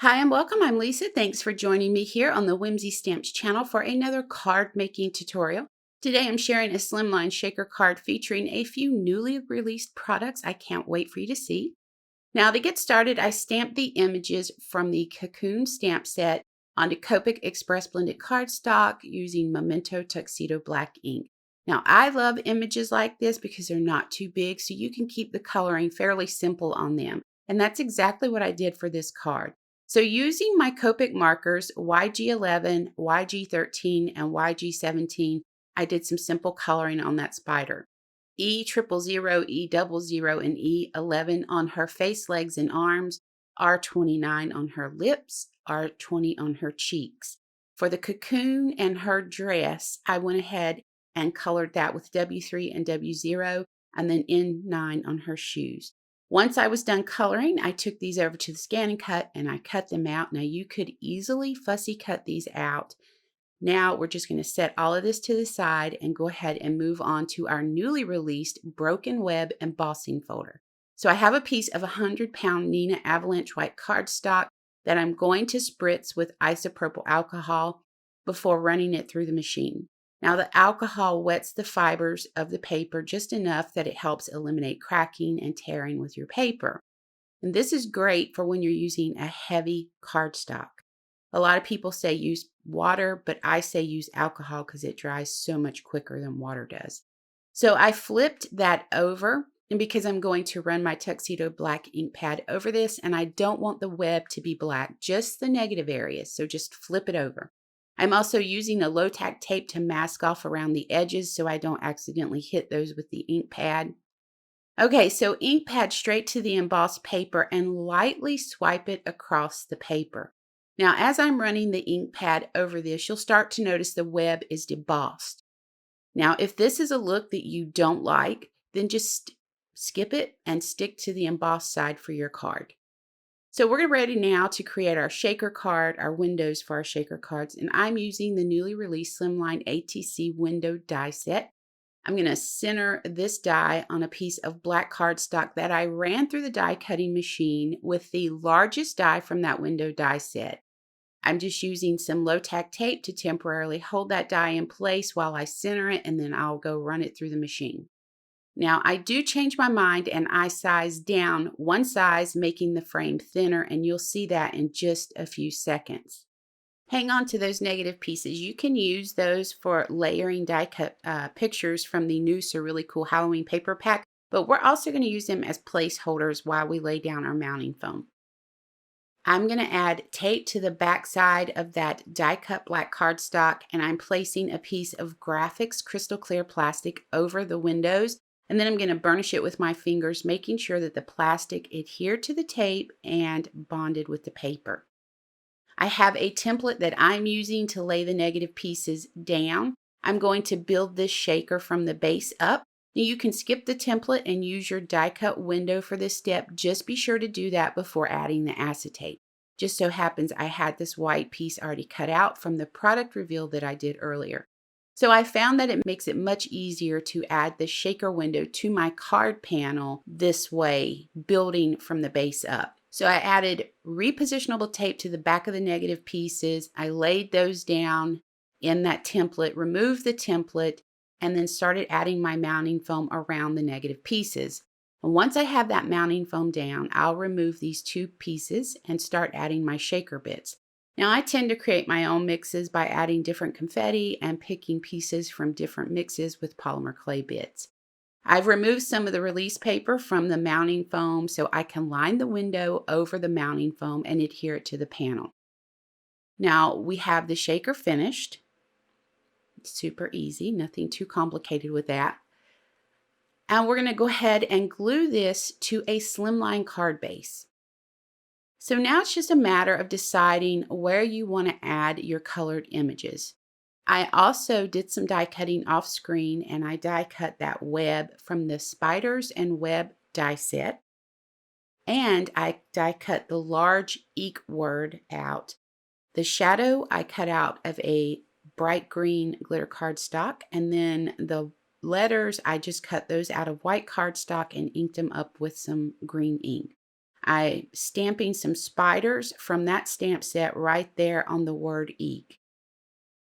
Hi and welcome. I'm Lisa. Thanks for joining me here on the Whimsy Stamps channel for another card making tutorial. Today I'm sharing a slimline shaker card featuring a few newly released products I can't wait for you to see. Now to get started, I stamped the images from the Cocoon Stamp Set onto Copic Express Blended cardstock using Memento Tuxedo Black ink. Now I love images like this because they're not too big, so you can keep the coloring fairly simple on them. And that's exactly what I did for this card. So using my Copic markers, YG11, YG13, and YG17, I did some simple coloring on that spider. E000, E00, and E11 on her face, legs, and arms, R29 on her lips, R20 on her cheeks. For the cocoon and her dress, I went ahead and colored that with W3 and W0, and then N9 on her shoes. Once I was done coloring, I took these over to the scan and cut, and I cut them out. Now you could easily fussy cut these out. Now we're just going to set all of this to the side and go ahead and move on to our newly released Broken Web Embossing Folder. So I have a piece of 100-pound Neenah Avalanche white cardstock that I'm going to spritz with isopropyl alcohol before running it through the machine. Now the alcohol wets the fibers of the paper just enough that it helps eliminate cracking and tearing with your paper. And this is great for when you're using a heavy cardstock. A lot of people say use water, but I say use alcohol because it dries so much quicker than water does. So I flipped that over, and because I'm going to run my Tuxedo Black ink pad over this, and I don't want the web to be black, just the negative areas, so just flip it over. I'm also using a low-tack tape to mask off around the edges so I don't accidentally hit those with the ink pad. Okay, so ink pad straight to the embossed paper and lightly swipe it across the paper. Now, as I'm running the ink pad over this, you'll start to notice the web is debossed. Now, if this is a look that you don't like, then just skip it and stick to the embossed side for your card. So we're ready now to create our shaker card, our windows for our shaker cards, and I'm using the newly released Slimline Atc window die set. I'm going to center this die on a piece of black cardstock that I ran through the die cutting machine with the largest die from that window die set. I'm just using some low-tack tape to temporarily hold that die in place while I center it, and then I'll go run it through the machine. Now, I do change my mind and I size down one size, making the frame thinner, and you'll see that in just a few seconds. Hang on to those negative pieces. You can use those for layering die cut pictures from the new So Really Cool Halloween paper pack, but we're also going to use them as placeholders while we lay down our mounting foam. I'm going to add tape to the back side of that die cut black cardstock, and I'm placing a piece of graphics crystal clear plastic over the windows, and then I'm going to burnish it with my fingers, making sure that the plastic adhered to the tape and bonded with the paper. I have a template that I'm using to lay the negative pieces down. I'm going to build this shaker from the base up. Now you can skip the template and use your die cut window for this step. Just be sure to do that before adding the acetate. Just so happens I had this white piece already cut out from the product reveal that I did earlier. So I found that it makes it much easier to add the shaker window to my card panel this way, building from the base up. So I added repositionable tape to the back of the negative pieces. I laid those down in that template, removed the template, and then started adding my mounting foam around the negative pieces. And once I have that mounting foam down, I'll remove these two pieces and start adding my shaker bits. Now I tend to create my own mixes by adding different confetti and picking pieces from different mixes with polymer clay bits. I've removed some of the release paper from the mounting foam so I can line the window over the mounting foam and adhere it to the panel. Now we have the shaker finished. It's super easy, nothing too complicated with that. And we're going to go ahead and glue this to a slimline card base. So now it's just a matter of deciding where you want to add your colored images. I also did some die cutting off screen, and I die cut that web from the spiders and web die set. And I die cut the large eek word out. The shadow I cut out of a bright green glitter cardstock, and then the letters I just cut those out of white cardstock and inked them up with some green ink. I'm stamping some spiders from that stamp set right there on the word eek.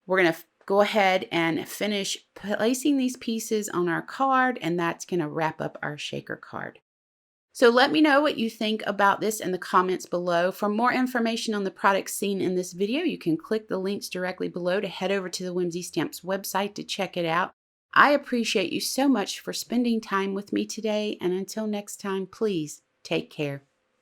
We're going to go ahead and finish placing these pieces on our card, and that's going to wrap up our shaker card. So let me know what you think about this in the comments below. For more information on the products seen in this video, you can click the links directly below to head over to the Whimsy Stamps website to check it out. I appreciate you so much for spending time with me today, and until next time, please take care.